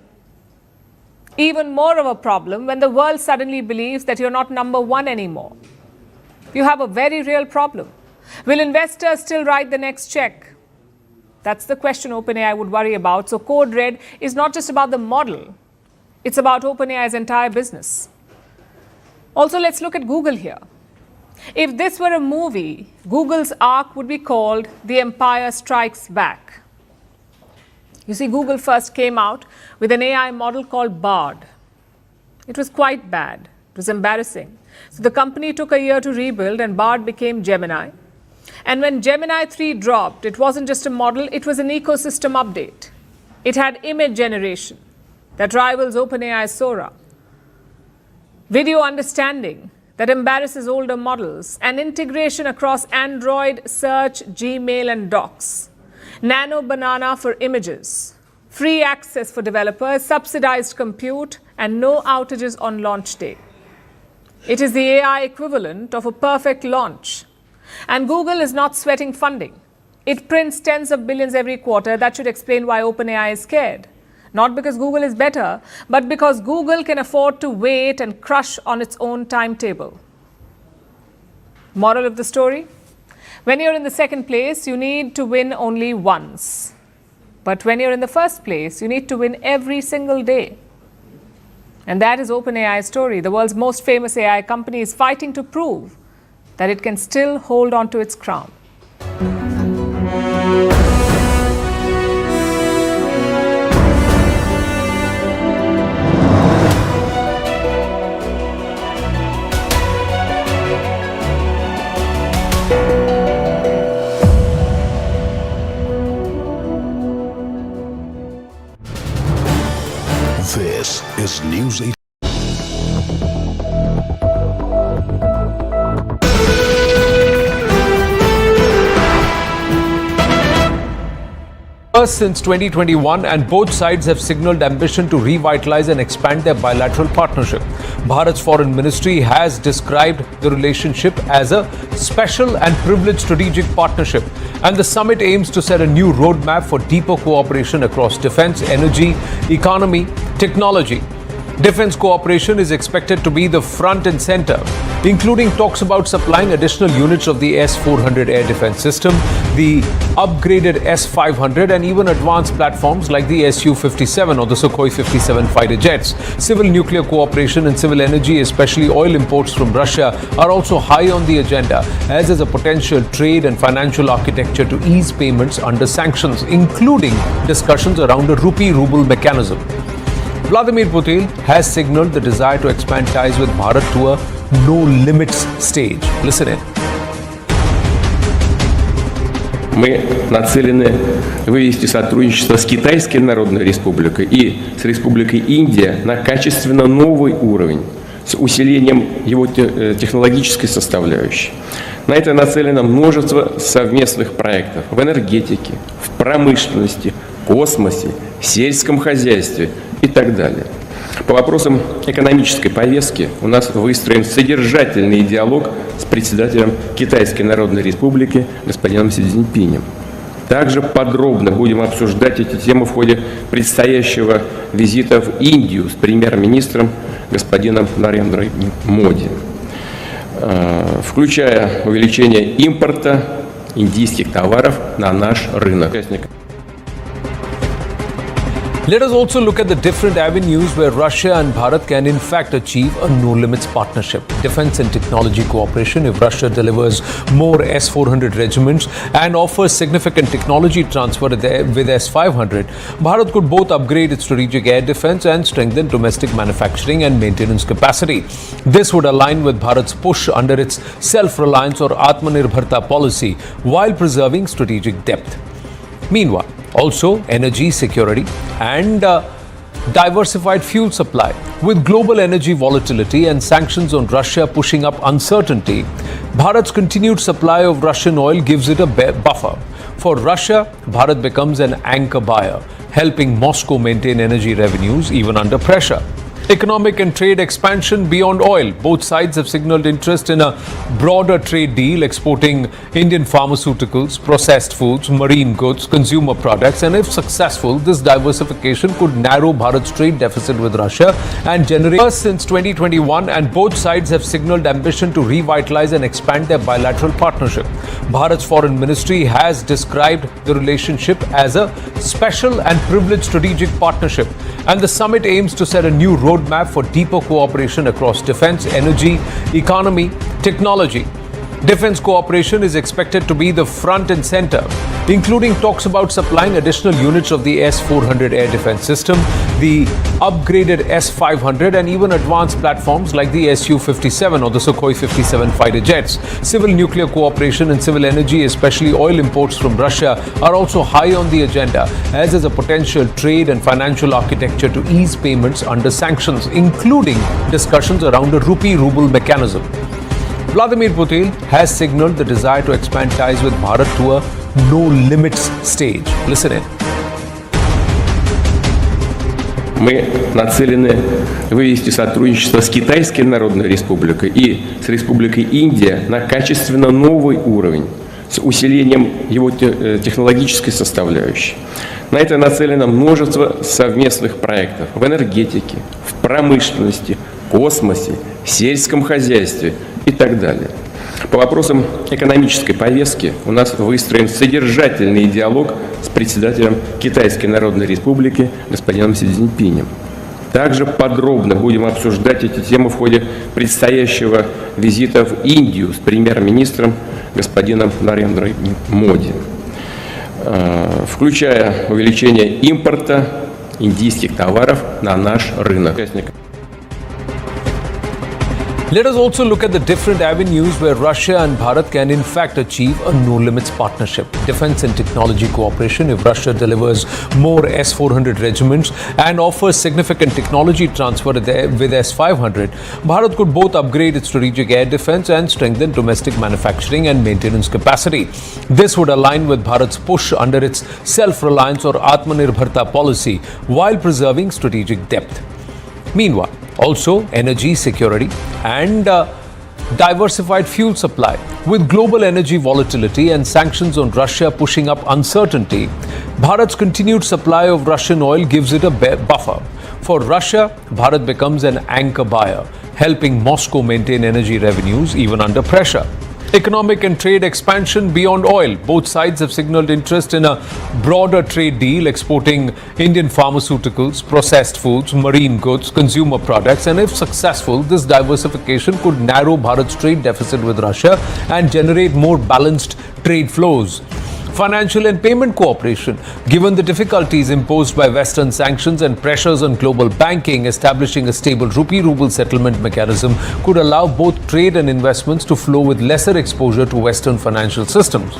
Even more of a problem when the world suddenly believes that you're not number one anymore. You have a very real problem. Will investors still write the next check? That's the question OpenAI would worry about. So Code Red is not just about the model. It's about OpenAI's entire business. Also, let's look at Google here. If this were a movie, Google's arc would be called The Empire Strikes Back. You see, Google first came out with an AI model called Bard. It was quite bad. It was embarrassing. So the company took a year to rebuild and Bard became Gemini. And when Gemini 3 dropped, it wasn't just a model, it was an ecosystem update. It had image generation that rivals OpenAI's Sora, video understanding that embarrasses older models, and integration across Android, Search, Gmail, and Docs. Nano Banana for images, free access for developers, subsidized compute, and no outages on launch day. It is the AI equivalent of a perfect launch. And Google is not sweating funding. It prints tens of billions every quarter. That should explain why OpenAI is scared. Not because Google is better, but because Google can afford to wait and crush on its own timetable. Moral of the story? When you're in the second place, you need to win only once. But when you're in the first place, you need to win every single day. And that is OpenAI's story. The world's most famous AI company is fighting to prove that it can still hold on to its crown. This is News 8. First since 2021, and both sides have signaled ambition to revitalize and expand their bilateral partnership. Bharat's foreign ministry has described the relationship as a special and privileged strategic partnership, and the summit aims to set a new roadmap for deeper cooperation across defense, energy, economy, technology. Defense cooperation is expected to be the front and center, including talks about supplying additional units of the S-400 air defense system, the upgraded S-500, and even advanced platforms like the Su-57 or the Sukhoi 57 fighter jets. Civil nuclear cooperation and civil energy, especially oil imports from Russia, are also high on the agenda, as is a potential trade and financial architecture to ease payments under sanctions, including discussions around a rupee ruble mechanism. Vladimir Putin has signaled the desire to expand ties with Bharat to a no-limits stage. Listen in. Мы нацелены вывести сотрудничество с Китайской Народной Республикой и с Республикой Индия на качественно новый уровень с усилением его технологической составляющей. На это нацелено множество совместных проектов в энергетике, в промышленности, космосе, сельском хозяйстве и так далее. По вопросам экономической повестки у нас выстроен содержательный диалог с председателем Китайской Народной Республики господином Си Цзиньпинем. Также подробно будем обсуждать эти темы в ходе предстоящего визита в Индию с премьер-министром господином Нарендрой Моди, включая увеличение импорта индийских товаров на наш рынок. Let us also look at the different avenues where Russia and Bharat can in fact achieve a no-limits partnership. Defense and technology cooperation. If Russia delivers more S-400 regiments and offers significant technology transfer with S-500, Bharat could both upgrade its strategic air defense and strengthen domestic manufacturing and maintenance capacity. This would align with Bharat's push under its self-reliance or Atmanirbharta policy while preserving strategic depth. Meanwhile, also energy security and diversified fuel supply. With global energy volatility and sanctions on Russia pushing up uncertainty, Bharat's continued supply of Russian oil gives it a buffer. For Russia, Bharat becomes an anchor buyer, helping Moscow maintain energy revenues even under pressure. Economic and trade expansion beyond oil. Both sides have signaled interest in a broader trade deal exporting Indian pharmaceuticals, processed foods, marine goods, consumer products, and if successful, this diversification could narrow Bharat's trade deficit with Russia and generate first since 2021, and both sides have signaled ambition to revitalize and expand their bilateral partnership. Bharat's foreign ministry has described the relationship as a special and privileged strategic partnership, and the summit aims to set a new roadmap for deeper cooperation across defense, energy, economy, technology. Defense cooperation is expected to be the front and center, including talks about supplying additional units of the S-400 air defense system, the upgraded S-500, and even advanced platforms like the Su-57 or the Sukhoi 57 fighter jets. Civil nuclear cooperation and civil energy, especially oil imports from Russia, are also high on the agenda, as is a potential trade and financial architecture to ease payments under sanctions, including discussions around a rupee ruble mechanism. Vladimir Putin has signaled the desire to expand ties with Bharat to a no-limits stage. Listen in. Мы нацелены вывести сотрудничество с Китайской Народной Республикой и с Республикой Индия на качественно новый уровень с усилением его технологической составляющей. На это нацелено множество совместных проектов в энергетике, в промышленности, космосе, сельском хозяйстве и так далее. По вопросам экономической повестки у нас выстроен содержательный диалог с председателем Китайской Народной Республики господином Си Цзиньпинем. Также подробно будем обсуждать эти темы в ходе предстоящего визита в Индию с премьер-министром господином Нарендрой Моди, включая увеличение импорта индийских товаров на наш рынок. Let us also look at the different avenues where Russia and Bharat can in fact achieve a no-limits partnership. Defense and technology cooperation. If Russia delivers more S-400 regiments and offers significant technology transfer with S-500, Bharat could both upgrade its strategic air defense and strengthen domestic manufacturing and maintenance capacity. This would align with Bharat's push under its self-reliance or Atmanirbharta policy while preserving strategic depth. Meanwhile, also energy security and diversified fuel supply. With global energy volatility and sanctions on Russia pushing up uncertainty, Bharat's continued supply of Russian oil gives it a buffer. For Russia, Bharat becomes an anchor buyer, helping Moscow maintain energy revenues even under pressure. Economic and trade expansion beyond oil. Both sides have signaled interest in a broader trade deal exporting Indian pharmaceuticals, processed foods, marine goods, consumer products, and if successful, this diversification could narrow Bharat's trade deficit with Russia and generate more balanced trade flows. Financial and payment cooperation. Given the difficulties imposed by Western sanctions and pressures on global banking, establishing a stable rupee-ruble settlement mechanism could allow both trade and investments to flow with lesser exposure to Western financial systems.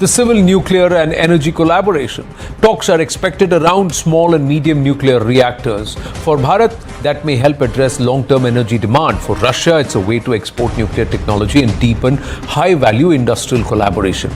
The civil, nuclear and energy collaboration. Talks are expected around small and medium nuclear reactors. For Bharat, that may help address long-term energy demand. For Russia, it's a way to export nuclear technology and deepen high-value industrial collaboration.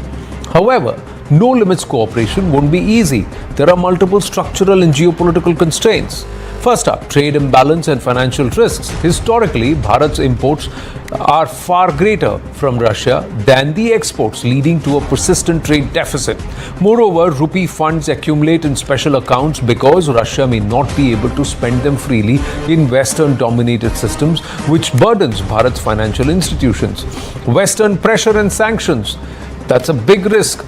However, no-limits cooperation won't be easy. There are multiple structural and geopolitical constraints. First up, trade imbalance and financial risks. Historically, Bharat's imports are far greater from Russia than the exports, leading to a persistent trade deficit. Moreover, rupee funds accumulate in special accounts because Russia may not be able to spend them freely in Western-dominated systems, which burdens Bharat's financial institutions. Western pressure and sanctions. That's a big risk.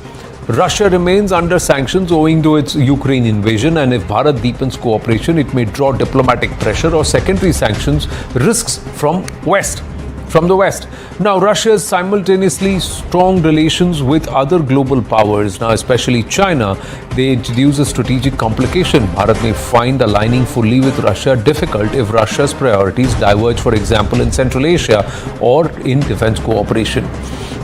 Russia remains under sanctions owing to its Ukraine invasion, and if Bharat deepens cooperation, it may draw diplomatic pressure or secondary sanctions risks from the West. Now, Russia's simultaneously strong relations with other global powers, now especially China, they introduce a strategic complication. Bharat may find aligning fully with Russia difficult if Russia's priorities diverge, for example, in Central Asia or in defense cooperation.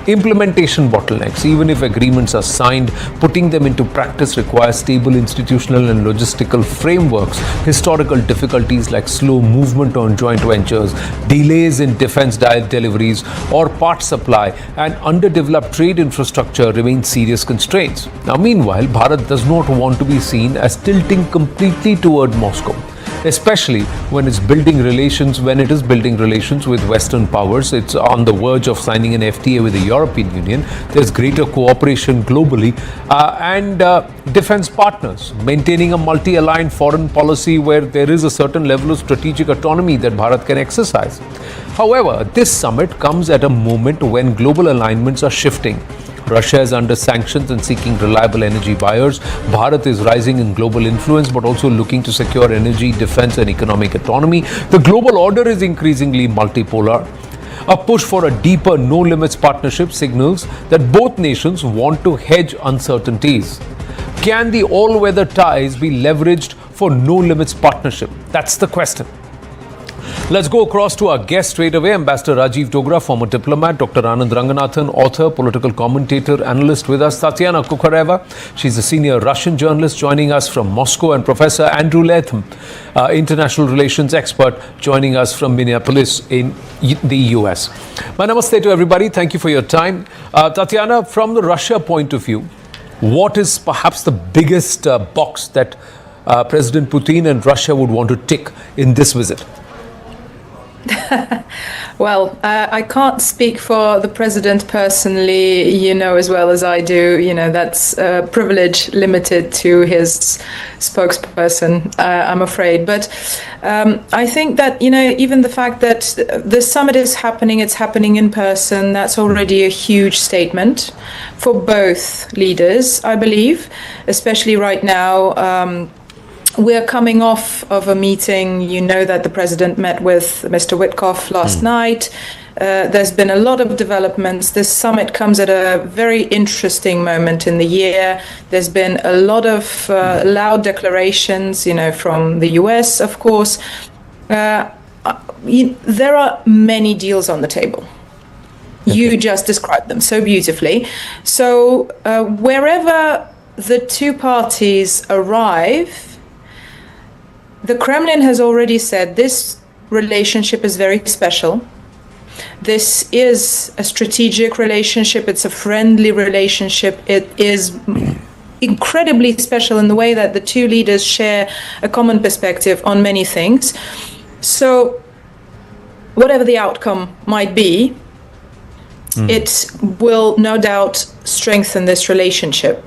Implementation bottlenecks. Even if agreements are signed, putting them into practice requires stable institutional and logistical frameworks. Historical difficulties like slow movement on joint ventures, delays in defense deliveries or part supply, and underdeveloped trade infrastructure remain serious constraints. Now, meanwhile, Bharat does not want to be seen as tilting completely toward Moscow, especially when it is building relations with Western powers. It's on the verge of signing an FTA with the European Union. There's greater cooperation globally and defense partners, maintaining a multi-aligned foreign policy where there is a certain level of strategic autonomy that Bharat can exercise. However, this summit comes at a moment when global alignments are shifting. Russia is under sanctions and seeking reliable energy buyers. Bharat is rising in global influence but also looking to secure energy, defense and economic autonomy. The global order is increasingly multipolar. A push for a deeper no limits partnership signals that both nations want to hedge uncertainties. Can the all-weather ties be leveraged for no limits partnership? That's the question. Let's go across to our guest straight away, Ambassador Rajiv Dogra, former diplomat, Dr. Anand Ranganathan, author, political commentator, analyst with us, Tatiana Kukhareva. She's a senior Russian journalist joining us from Moscow, and Professor Andrew Latham, international relations expert, joining us from Minneapolis in the US. My namaste to everybody. Thank you for your time. Tatiana, from the Russia point of view, what is perhaps the biggest box that President Putin and Russia would want to tick in this visit? Well, I can't speak for the president personally, you know, as well as I do. You know, that's a privilege limited to his spokesperson, I'm afraid. But I think that, you know, even the fact that the summit is happening, it's happening in person, that's already a huge statement for both leaders, I believe, especially right now. We're coming off of a meeting. You know that the president met with Mr. Witkoff last night. There's been a lot of developments. This summit comes at a very interesting moment in the year. There's been a lot of loud declarations, you know, from the US, of course. There are many deals on the table. You just described them so beautifully. So wherever the two parties arrive, the Kremlin has already said this relationship is very special. This is a strategic relationship. It's a friendly relationship. It is incredibly special in the way that the two leaders share a common perspective on many things. So whatever the outcome might be, it will no doubt strengthen this relationship.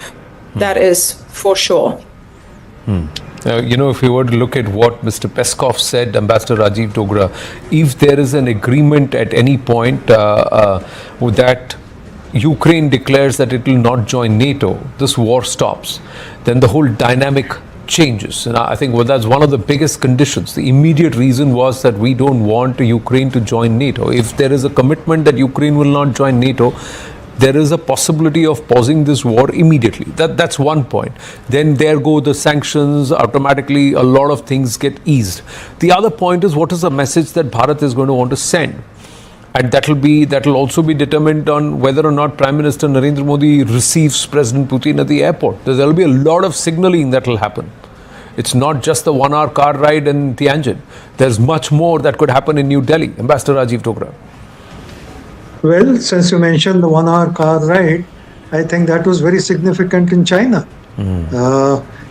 That is for sure. You know, if we were to look at what Mr. Peskov said, Ambassador Rajiv Dogra, if there is an agreement at any point that Ukraine declares that it will not join NATO, this war stops, then the whole dynamic changes. And I think that's one of the biggest conditions. The immediate reason was that we don't want Ukraine to join NATO. If there is a commitment that Ukraine will not join NATO, there is a possibility of pausing this war immediately. That's one point. Then there go the sanctions, automatically a lot of things get eased. The other point is, what is the message that Bharat is going to want to send? And that'll also be determined on whether or not Prime Minister Narendra Modi receives President Putin at the airport. There'll be a lot of signaling that will happen. It's not just the 1 hour car ride in Tianjin. There's much more that could happen in New Delhi. Ambassador Rajiv Dogra. Well, since you mentioned the 1 hour car ride, I think that was very significant in China.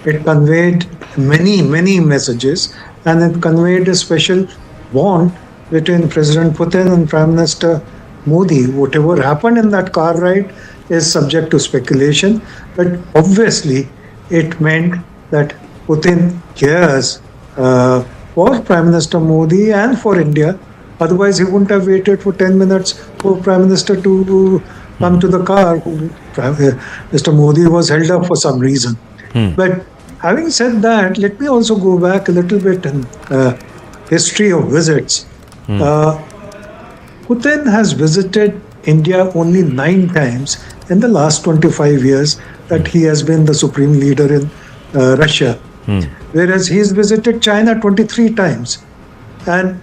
It conveyed many messages, and it conveyed a special bond between President Putin and Prime Minister Modi. Whatever happened in that car ride is subject to speculation, but obviously it meant that Putin cares for Prime Minister Modi and for India. Otherwise, he wouldn't have waited for 10 minutes for Prime Minister to come to the car. Mr. Modi was held up for some reason. But having said that, let me also go back a little bit in history of visits. Putin has visited India only 9 times in the last 25 years that he has been the supreme leader in Russia. Whereas he's visited China 23 times. And